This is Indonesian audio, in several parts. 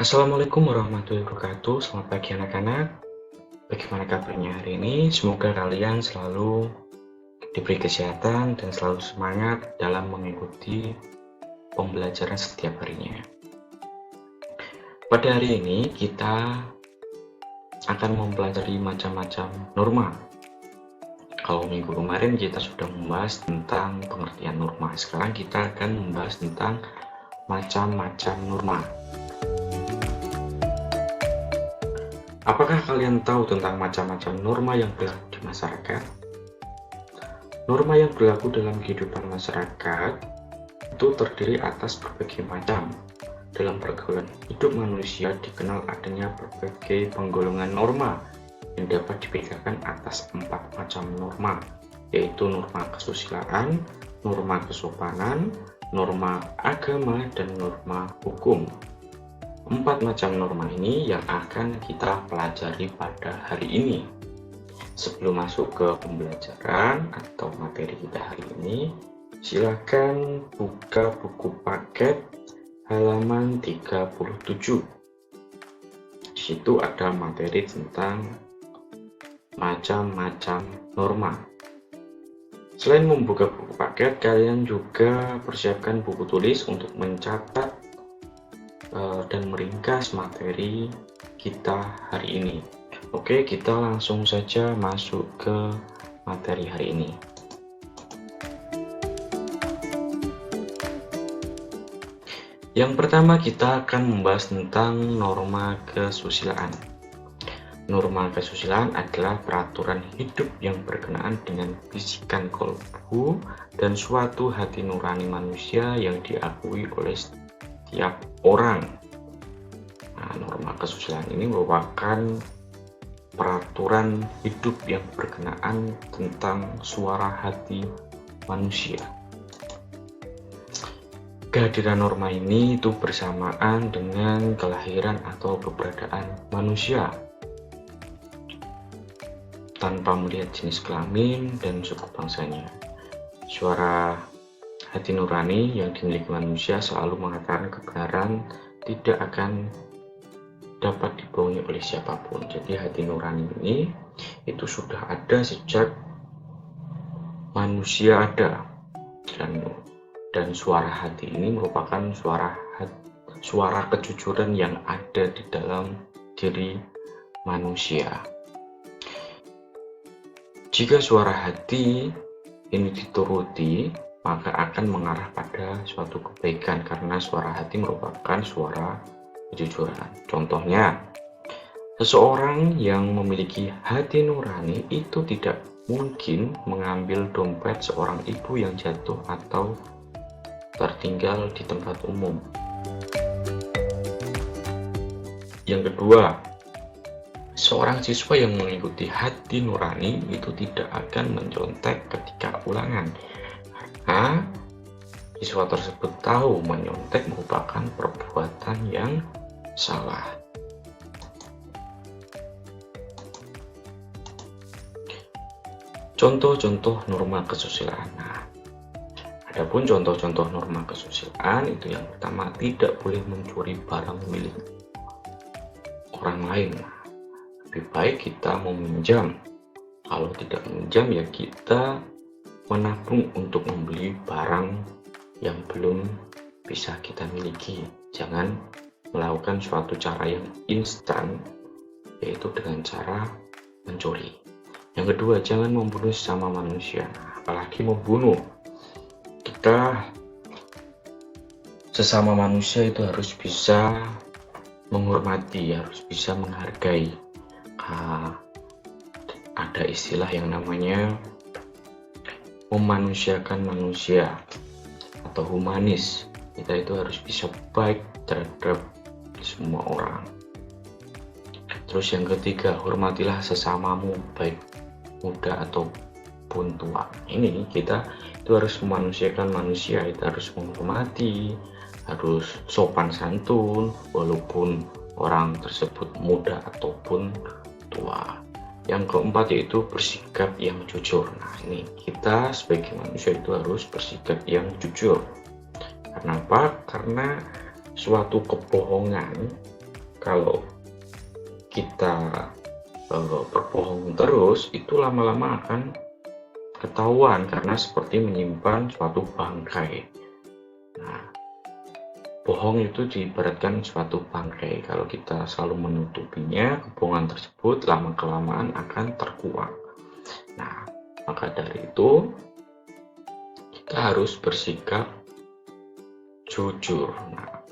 Assalamualaikum warahmatullahi wabarakatuh. Selamat pagi anak-anak. Bagaimana kabarnya hari ini? Semoga kalian selalu diberi kesehatan dan selalu semangat dalam mengikuti pembelajaran setiap harinya. Pada hari ini kita akan mempelajari macam-macam norma. Kalau minggu kemarin kita sudah membahas tentang pengertian norma. Sekarang kita akan membahas tentang macam-macam norma. Apakah kalian tahu tentang macam-macam norma yang berlaku di masyarakat? Norma yang berlaku dalam kehidupan masyarakat itu terdiri atas berbagai macam. Dalam pergaulan hidup manusia dikenal adanya berbagai penggolongan norma yang dapat dibedakan atas 4 macam norma, yaitu norma kesusilaan, norma kesopanan, norma agama, dan norma hukum. 4 macam norma ini yang akan kita pelajari pada hari ini. Sebelum masuk ke pembelajaran atau materi kita hari ini, silakan buka buku paket halaman 37. Di situ ada materi tentang macam-macam norma. Selain membuka buku paket, kalian juga persiapkan buku tulis untuk mencatat dan meringkas materi kita hari ini. Oke, kita langsung saja masuk ke materi hari ini. Yang pertama kita akan membahas tentang norma kesusilaan. Norma kesusilaan adalah peraturan hidup yang berkenaan dengan bisikan kolbu dan suatu hati nurani manusia yang diakui oleh setiap orang. Nah, norma kesusilaan ini merupakan peraturan hidup yang berkenaan tentang suara hati manusia. Kehadiran norma ini itu bersamaan dengan kelahiran atau keberadaan manusia tanpa melihat jenis kelamin dan suku bangsanya. Suara hati nurani yang dimiliki manusia selalu mengatakan kebenaran, tidak akan dapat dibohongi oleh siapapun. Jadi hati nurani ini itu sudah ada sejak manusia ada, dan suara hati ini merupakan suara kejujuran yang ada di dalam diri manusia. Jika suara hati ini dituruti, maka akan mengarah pada suatu kebaikan karena suara hati merupakan suara kejujuran. Contohnya, seseorang yang memiliki hati nurani itu tidak mungkin mengambil dompet seorang ibu yang jatuh atau tertinggal di tempat umum. Yang kedua, seorang siswa yang mengikuti hati nurani itu tidak akan menyontek ketika ulangan. Karena siswa tersebut tahu menyontek merupakan perbuatan yang salah. Contoh-contoh norma kesusilaan. Nah, adapun contoh-contoh norma kesusilaan itu yang pertama, tidak boleh mencuri barang milik orang lain. Lebih baik kita meminjam. Kalau tidak meminjam ya kita menabung untuk membeli barang yang belum bisa kita miliki. Jangan melakukan suatu cara yang instan, yaitu dengan cara mencuri. Yang kedua, jangan membunuh sesama manusia, apalagi membunuh. Kita sesama manusia itu harus bisa menghormati, harus bisa menghargai. Ada istilah yang namanya memanusiakan manusia atau humanis. Kita itu harus bisa baik terhadap semua orang. Terus yang ketiga, hormatilah sesamamu, baik muda ataupun tua. Ini kita itu harus memanusiakan manusia, kita harus menghormati, harus sopan santun walaupun orang tersebut muda ataupun tua. Yang keempat yaitu bersikap yang jujur. Nah, ini kita sebagai manusia itu harus bersikap yang jujur. Kenapa? Karena suatu kebohongan Kalau kita berbohong terus, itu lama-lama akan ketahuan karena seperti menyimpan suatu bangkai. Nah, bohong itu diibaratkan suatu bangkai. Kalau kita selalu menutupinya, kebohongan tersebut lama-kelamaan akan terkuak. Nah, maka dari itu kita harus bersikap jujur. Nah,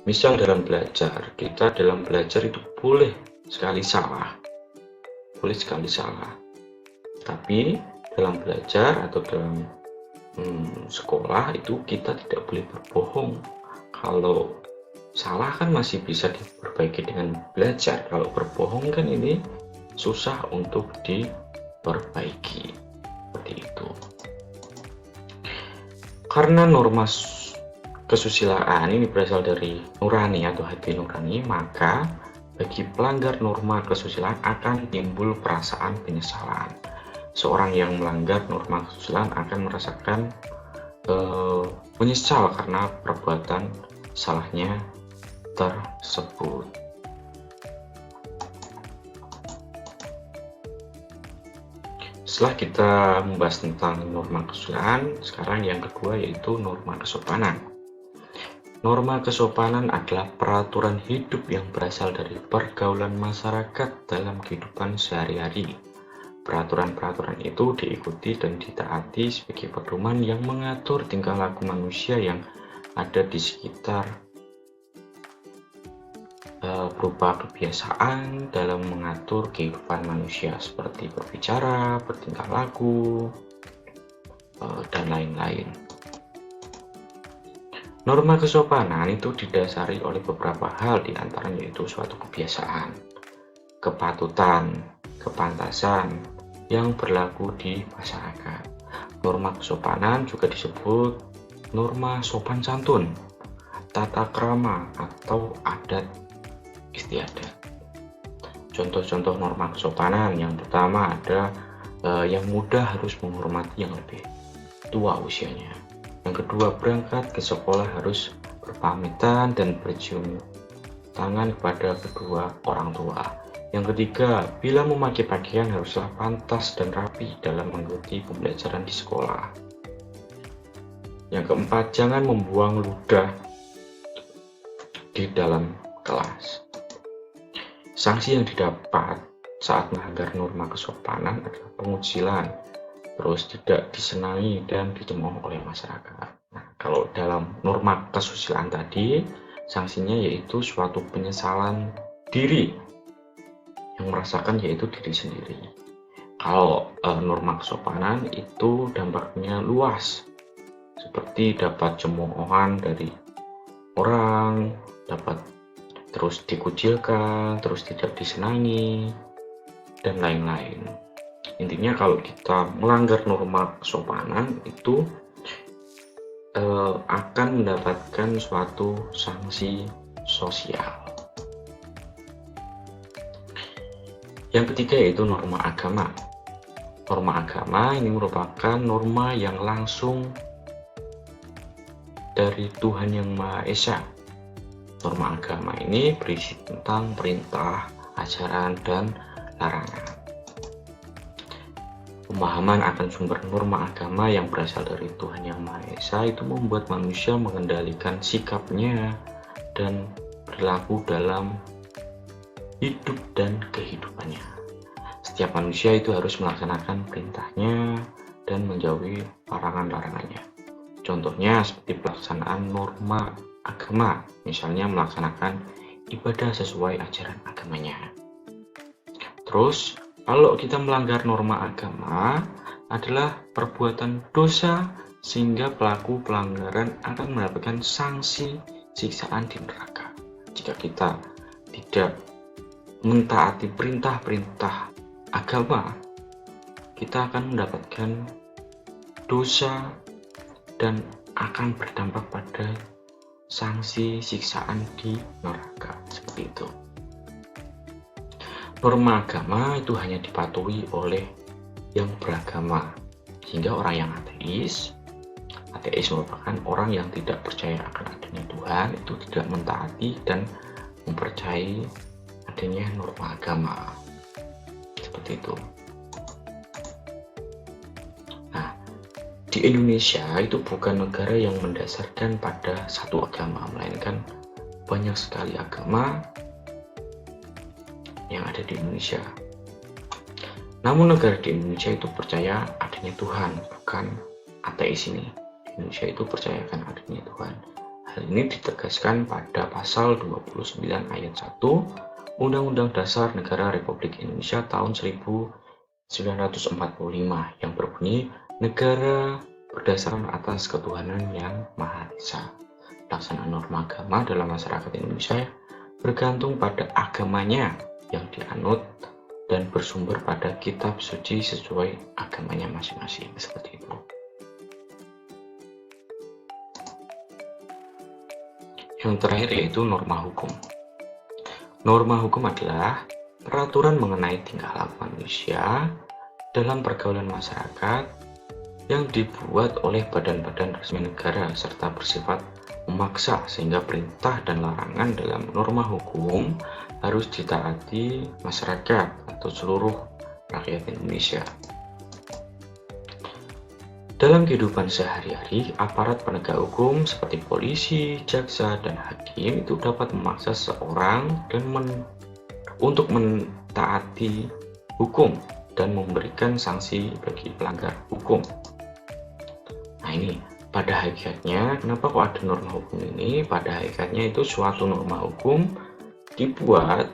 misal dalam belajar, kita dalam belajar itu boleh sekali salah. Tapi dalam belajar atau dalam sekolah itu kita tidak boleh berbohong. Kalau salah kan masih bisa diperbaiki dengan belajar. Kalau berbohong kan ini susah untuk diperbaiki. Seperti itu. Karena norma kesusilaan ini berasal dari nurani atau hati nurani, maka bagi pelanggar norma kesusilaan akan timbul perasaan penyesalan. Seorang yang melanggar norma kesusilaan akan merasakan menyesal karena perbuatan salahnya tersebut. Setelah kita membahas tentang norma kesusilaan, sekarang yang kedua yaitu norma kesopanan. Norma kesopanan adalah peraturan hidup yang berasal dari pergaulan masyarakat dalam kehidupan sehari-hari. Peraturan-peraturan itu diikuti dan ditaati sebagai pedoman yang mengatur tingkah laku manusia yang ada di sekitar, berupa kebiasaan dalam mengatur kehidupan manusia seperti berbicara, bertingkah laku, dan lain-lain. Norma kesopanan itu didasari oleh beberapa hal, diantaranya yaitu suatu kebiasaan, kepatutan, kepantasan yang berlaku di masyarakat. Norma kesopanan juga disebut norma sopan santun, tata krama, atau adat istiadat. Contoh-contoh norma kesopanan yang pertama ada yang muda harus menghormati yang lebih tua usianya. Yang kedua, berangkat ke sekolah harus berpamitan dan bercium tangan kepada kedua orang tua. Yang ketiga, bila memakai pakaian haruslah pantas dan rapi dalam mengikuti pembelajaran di sekolah. Yang keempat, jangan membuang ludah di dalam kelas. Sanksi yang didapat saat melanggar norma kesopanan adalah pengucilan, terus tidak disenangi dan dicemooh oleh masyarakat. Nah, kalau dalam norma kesusilaan tadi, sanksinya yaitu suatu penyesalan diri yang merasakan yaitu diri sendiri. Kalau norma kesopanan itu dampaknya luas, seperti dapat cemoohan dari orang, dapat terus dikucilkan, terus tidak disenangi, dan lain-lain. Intinya kalau kita melanggar norma kesopanan itu akan mendapatkan suatu sanksi sosial. Yang ketiga yaitu norma agama. Norma agama ini merupakan norma yang langsung dari Tuhan Yang Maha Esa. Norma agama ini berisi tentang perintah, ajaran, dan larangan. Pemahaman akan sumber norma agama yang berasal dari Tuhan Yang Maha Esa itu membuat manusia mengendalikan sikapnya dan perilaku dalam hidup dan kehidupannya. Setiap manusia itu harus melaksanakan perintahnya dan menjauhi larangan-larangannya. Contohnya seperti pelaksanaan norma agama, misalnya melaksanakan ibadah sesuai ajaran agamanya. Terus, kalau kita melanggar norma agama adalah perbuatan dosa sehingga pelaku pelanggaran akan mendapatkan sanksi siksaan di neraka. Jika kita tidak mentaati perintah-perintah agama, kita akan mendapatkan dosa dan akan berdampak pada sanksi siksaan di neraka. Seperti itu. Norma agama itu hanya dipatuhi oleh yang beragama, sehingga orang yang ateis merupakan orang yang tidak percaya akan adanya Tuhan, itu tidak mentaati dan mempercayai adanya norma agama. Seperti itu. Nah, di Indonesia itu bukan negara yang mendasarkan pada satu agama, melainkan banyak sekali agama yang ada di Indonesia. Namun negara di Indonesia itu percaya adanya Tuhan, bukan ateis ini. Di Indonesia itu percayakan adanya Tuhan. Hal ini ditegaskan pada pasal 29 ayat 1 Undang-Undang Dasar Negara Republik Indonesia tahun 1945 yang berbunyi, negara berdasarkan atas ketuhanan yang Maha Esa. Pelaksanaan norma agama dalam masyarakat Indonesia bergantung pada agamanya yang dianut dan bersumber pada kitab suci sesuai agamanya masing-masing. Seperti itu. Yang terakhir yaitu norma hukum. Norma hukum adalah peraturan mengenai tingkah laku manusia dalam pergaulan masyarakat yang dibuat oleh badan-badan resmi negara serta bersifat memaksa sehingga perintah dan larangan dalam norma hukum harus ditaati masyarakat atau seluruh rakyat Indonesia. Dalam kehidupan sehari-hari, aparat penegak hukum seperti polisi, jaksa, dan hakim itu dapat memaksa seseorang untuk mentaati hukum dan memberikan sanksi bagi pelanggar hukum. Nah ini, pada hakikatnya, kenapa kok ada norma hukum ini? Pada hakikatnya itu suatu norma hukum dibuat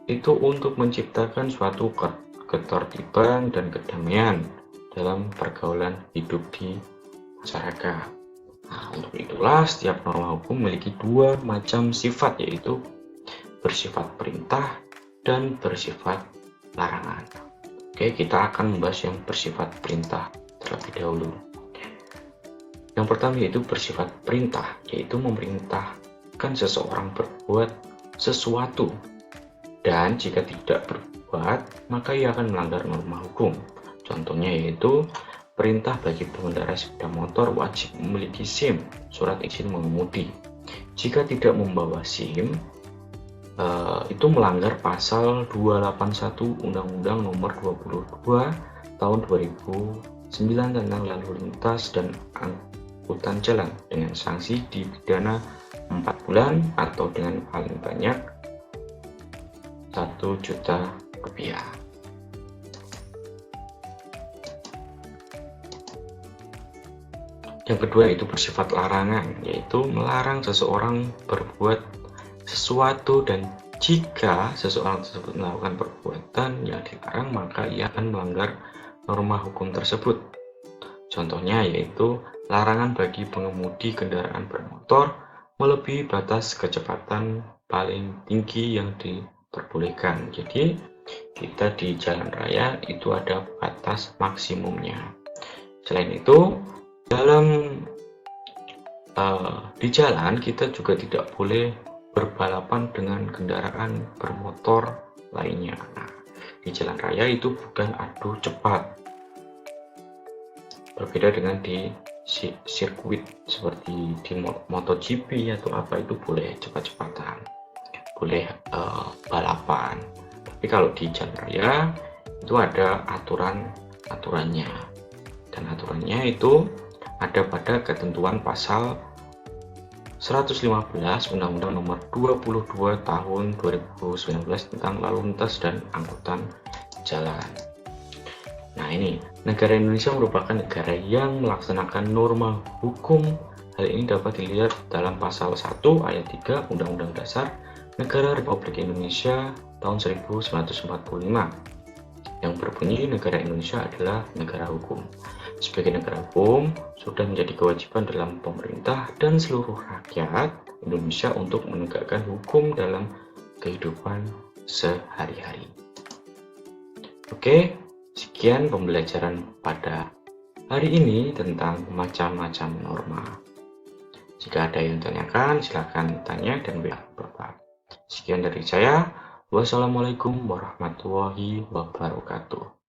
itu untuk menciptakan suatu ketertiban dan kedamaian dalam pergaulan hidup di masyarakat. Nah, untuk itulah setiap norma hukum memiliki dua macam sifat, yaitu bersifat perintah dan bersifat larangan. Oke, kita akan membahas yang bersifat perintah terlebih dahulu. Yang pertama yaitu bersifat perintah, yaitu memerintahkan seseorang berbuat sesuatu, dan jika tidak berbuat maka ia akan melanggar norma hukum. Contohnya yaitu perintah bagi pengendara sepeda motor wajib memiliki SIM, surat izin mengemudi. Jika tidak membawa SIM, itu melanggar pasal 281 Undang-Undang Nomor 22 Tahun 2009 tentang lalu lintas dan angkutan jalan dengan sanksi dipidana 4 bulan atau dengan paling banyak 1 juta rupiah. Yang kedua itu bersifat larangan, yaitu melarang seseorang berbuat sesuatu, dan jika seseorang tersebut melakukan perbuatan yang dilarang maka ia akan melanggar norma hukum tersebut. Contohnya yaitu larangan bagi pengemudi kendaraan bermotor melebihi batas kecepatan paling tinggi yang diperbolehkan. Jadi kita di jalan raya itu ada batas maksimumnya. Selain itu, di jalan kita juga tidak boleh berbalapan dengan kendaraan bermotor lainnya. Nah, di jalan raya itu bukan adu cepat, berbeda dengan di sirkuit seperti di MotoGP atau apa, itu boleh cepat-cepatan, boleh balapan. Tapi kalau di jalan raya itu ada aturannya, dan aturannya itu ada pada ketentuan pasal 115 Undang-Undang Nomor 22 Tahun 2019 tentang lalu lintas dan angkutan jalan. Nah ini, negara Indonesia merupakan negara yang melaksanakan norma hukum. Hal ini dapat dilihat dalam pasal 1 ayat 3 Undang-Undang Dasar Negara Republik Indonesia tahun 1945 yang berbunyi negara Indonesia adalah negara hukum. Sebagai negara hukum, sudah menjadi kewajiban dalam pemerintah dan seluruh rakyat Indonesia untuk menegakkan hukum dalam kehidupan sehari-hari. Oke, sekian pembelajaran pada hari ini tentang macam-macam norma. Jika ada yang tanyakan, silakan tanya dan beri Bapak. Sekian dari saya. Wassalamualaikum warahmatullahi wabarakatuh.